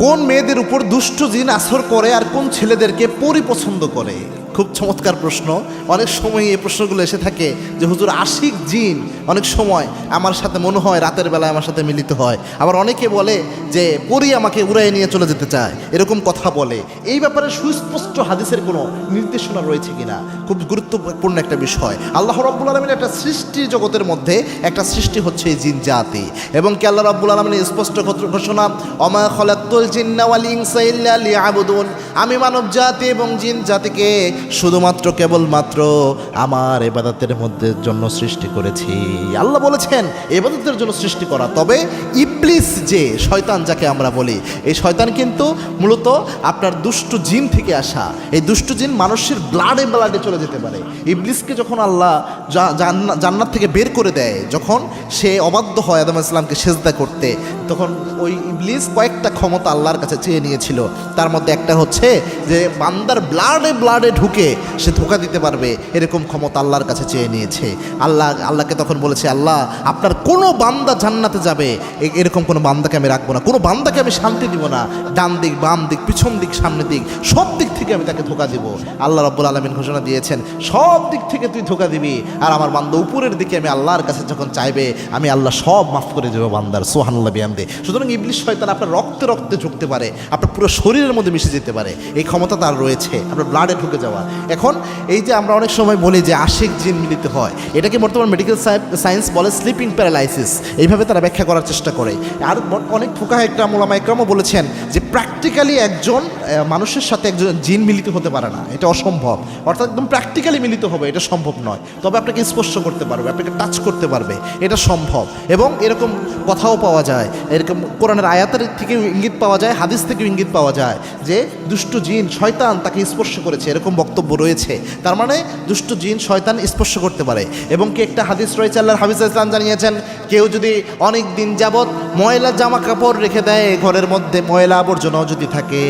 কোন মেয়েদের উপর দুষ্ট জিন আসর করে আর কোন ছেলেদেরকে পরি পছন্দ করে? খুব চমৎকার প্রশ্ন। অনেক সময় এই প্রশ্নগুলো এসে থাকে যে হুজুর, আশিক জিন অনেক সময় আমার সাথে মনে হয় রাতের বেলায় আমার সাথে মিলিত হয়, আবার অনেকে বলে যে পরি আমাকে উড়াই নিয়ে চলে যেতে চায়, এরকম কথা বলে। এই ব্যাপারে সুস্পষ্ট হাদিসের কোনো নির্দেশনা রয়েছে কিনা খুব গুরুত্বপূর্ণ একটা বিষয়। আল্লাহ রাব্বুল আলামিনের একটা সৃষ্টি জগতের মধ্যে একটা সৃষ্টি হচ্ছে এই জিন জাতি, এবং কি আল্লাহ রাব্বুল আলামিনের স্পষ্ট ঘোষণা, অমা খলাকতুল জিন্না ওয়াল ইনসা ইল্লা লিয়াবুদুন, আমি মানব জাতি এবং জিন জাতিকে শুধুমাত্র কেবলমাত্র আমার ইবাদতের মধ্যে জন্য সৃষ্টি করেছি। আল্লাহ বলেছেন ইবাদতের জন্য সৃষ্টি করা। তবে ইবলিস, যে শয়তান যাকে আমরা বলি, এই শয়তান কিন্তু মূলত আপনার দুষ্ট জিন থেকে আসা। এই দুষ্ট জিন মানুষের ব্লাডে চলে যেতে পারে। ইবলিসকে যখন আল্লাহ জান্নাত থেকে বের করে দেয়, যখন সে অবাধ্য হয় আদম আলাইহিস সালামকে সেজদা করতে, তখন ওই ইবলিস কয়েকটা ক্ষমতা আল্লাহর কাছে চেয়ে নিয়েছিল। তার মধ্যে একটা হচ্ছে যে বান্দার ব্লাডে ঢুকে সে ধোঁকা দিতে পারবে, এরকম ক্ষমতা আল্লাহর কাছে চেয়ে নিয়েছে। আল্লাহকে তখন বলেছে, আল্লাহ আপনার কোনো বান্দা জান্নাতে যাবে এরকম কোনো বান্দাকে আমি রাখবো না, কোনো বান্দাকে আমি শান্তি দিব না। ডান দিক, বাম দিক, পিছন দিক, সামনের দিক, সব দিক থেকে আমি তাকে ধোঁকা দিব। আল্লাহ রাব্বুল আলামিন ঘোষণা দিয়েছেন, সব দিক থেকে তুই ধোঁকা দিবি, আর আমার বান্দা উপরের দিকে আমি আল্লাহর কাছে যখন চাইবে আমি আল্লাহ সব মাফ করে দেবো বান্দার। সুবহানাল্লাহ বিহামদি। সুতরাং ইবলিস শয়তান আপনার রক্তে রক্তে ঢুকতে পারে, আপনার পুরো শরীরের মধ্যে মিশে যেতে পারে, এই ক্ষমতা তার রয়েছে আপনার ব্লাডে ঢুকে যাওয়া। এখন এই যে আমরা অনেক সময় বলি যে আশিক জিন মিলিত হয়, এটাকে বর্তমান মেডিকেল সায়েন্স বলে স্লিপিং প্যারালাইসিস, এইভাবে তারা ব্যাখ্যা করার চেষ্টা করে। আর অনেক ফুকাহা একরাম, ওলামা একরামও বলেছেন যে প্র্যাকটিক্যালি একজন মানুষের সাথে একজন জিন মিলিত হতে পারে না, এটা অসম্ভব। অর্থাৎ একদম প্র্যাকটিক্যালি মিলিত হবে এটা সম্ভব নয়, তবে আপনাকে স্পর্শ করতে পারবে, আপনাকে টাচ করতে পারবে, এটা সম্ভব। এবং এরকম কথাও পাওয়া যায়, এরকম কোরআনের আয়াতের থেকেও ইঙ্গিত পাওয়া যায়, হাদিস থেকেও ইঙ্গিত পাওয়া যায় যে দুষ্ট জিন শয়তান তাকে স্পর্শ করেছে, এরকম বক্তব্য রয়েছে। তার মানে দুষ্ট জিন শয়তান স্পর্শ করতে পারে। এবং কি একটা হাদিস রয়েছে, আল্লাহর হাবিব সাল্লাল্লাহু আলাইহি ওয়াসাল্লাম জানিয়েছেন, কেউ যদি অনেক দিন যাবত ময়লা জামা কাপড় রেখে দেয়, ঘরের মধ্যে ময়লা আবর্জনাও যদি থাকে,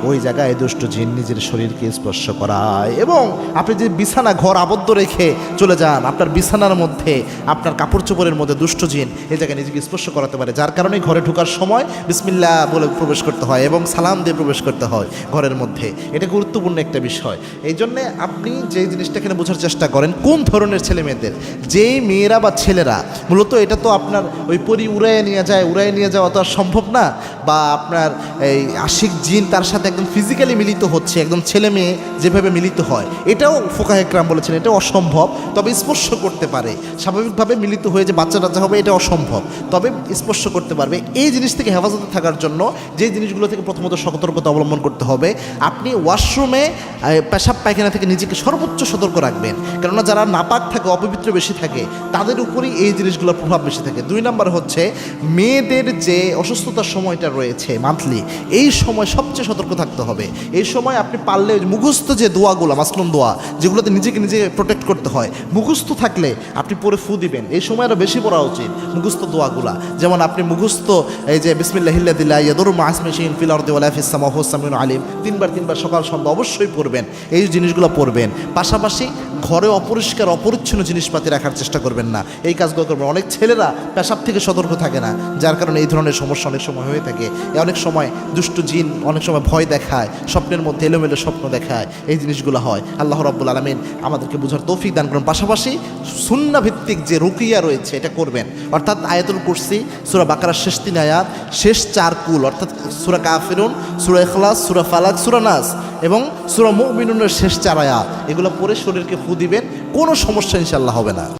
ওই জায়গায় দুষ্ট জিন নিজের শরীরকে স্পর্শ করায়। এবং আপনি যদি বিছানা ঘর আবদ্ধ রেখে চলে যান, আপনার বিছানার মধ্যে, আপনার কাপড় চোপড়ের মধ্যে দুষ্ট জিন এই জায়গায় নিজেকে স্পর্শ করাতে পারে, যার কারণে ঘরে ঢোকার সময় বিসমিল্লাহ বলে প্রবেশ করতে হয় এবং সালাম দিয়ে প্রবেশ করতে হয় ঘরের মধ্যে। এটা গুরুত্বপূর্ণ একটা বিষয়। এই জন্যে আপনি যে জিনিসটা এখানে বোঝার চেষ্টা করেন, কোন ধরনের ছেলে মেয়েদের, যেই মেয়েরা বা ছেলেরা মূলত, এটা তো আপনার ওই পরি উড়াইয়ে নিয়ে যাওয়া তো আর সম্ভব না, বা আপনার এই আশিক জিন তার সাথে একদম ফিজিক্যালি মিলিত হচ্ছে, একদম ছেলে মেয়ে যেভাবে মিলিত হয়, এটাও ফুকাহা একরাম বলেছেন এটাও অসম্ভব। তবে স্পর্শ করতে পারে, স্বাভাবিকভাবে মিলিত হয়ে যে বাচ্চা টাচ্চা হবে এটা অসম্ভব, তবে স্পর্শ করতে পারবে। এই জিনিস থেকে হেফাজতে থাকার জন্য যে জিনিসগুলো থেকে প্রথমত সতর্কতা অবলম্বন করতে হবে, আপনি ওয়াশরুমে পেশাব পায়খানা থেকে নিজেকে সর্বোচ্চ সতর্ক রাখবেন, কেননা যারা নাপাক থাকে, অপবিত্র বেশি থাকে, তাদের উপরেই এই জিনিসগুলোর প্রভাব বেশি থাকে। 2 নম্বর হচ্ছে মেয়েদের যে অসুস্থতার সময়টা রয়েছে মান্থলি, এই সময় সবচেয়ে সতর্ক থাকতে হবে। এই সময় আপনি পারলে মুখস্থ যে দোয়াগুলো, মাসনুন দোয়া, যেগুলোতে নিজেকে নিজে প্রোটেক্ট করতে হয়, মুখস্থ থাকলে আপনি পরে ফু দিবেন। এই সময় আরও বেশি পড়া উচিত মুখস্থ দোয়াগুলা। যেমন আপনি মুখস্থ এই যে বিসমিল্লাহিল্লাযী লা ইয়াদুররু মা ইসমিহি শাইউন ফিল আরদি ওয়া লা ফিস সামা ওয়া হুয়াস সামিউল আলিম, 3 বার সকাল সন্ধ্যা অবশ্যই পড়বেন, এই জিনিসগুলো পড়বেন। পাশাপাশি ঘরে অপরিষ্কার অপরিচ্ছন্ন জিনিসপাতি রাখার চেষ্টা করবেন না, এই কাজগুলো করবেন। অনেক ছেলেরা পেশাব থেকে সতর্ক থাকে না, যার কারণে এই ধরনের সমস্যা অনেক সময় হয়ে থাকে। অনেক সময় দুষ্ট জিন অনেক সময় ভয় দেখায়, স্বপ্নের মধ্যে এলোমেলো স্বপ্ন দেখায়, এই জিনিসগুলো হয়। আল্লাহ রাব্বুল আলামিন আমাদেরকে বুঝার তৌফিক দান করুন। পাশাপাশি সুন্নাহ ভিত্তিক যে রুকিয়া রয়েছে এটা করবেন, অর্থাৎ আয়াতুল কুরসি, সূরা বাকারার শেষ 3 আয়াত, শেষ 4 কুল, অর্থাৎ সূরা কাফিরুন, সূরা ইখলাস, সূরা ফালাক, সূরা নাস এবং সূরা মুমিনুনের শেষ 4 আয়াত, এগুলো পড়ে শরীরকে ফু দিবেন, কোনো সমস্যা ইনশাআল্লাহ হবে না।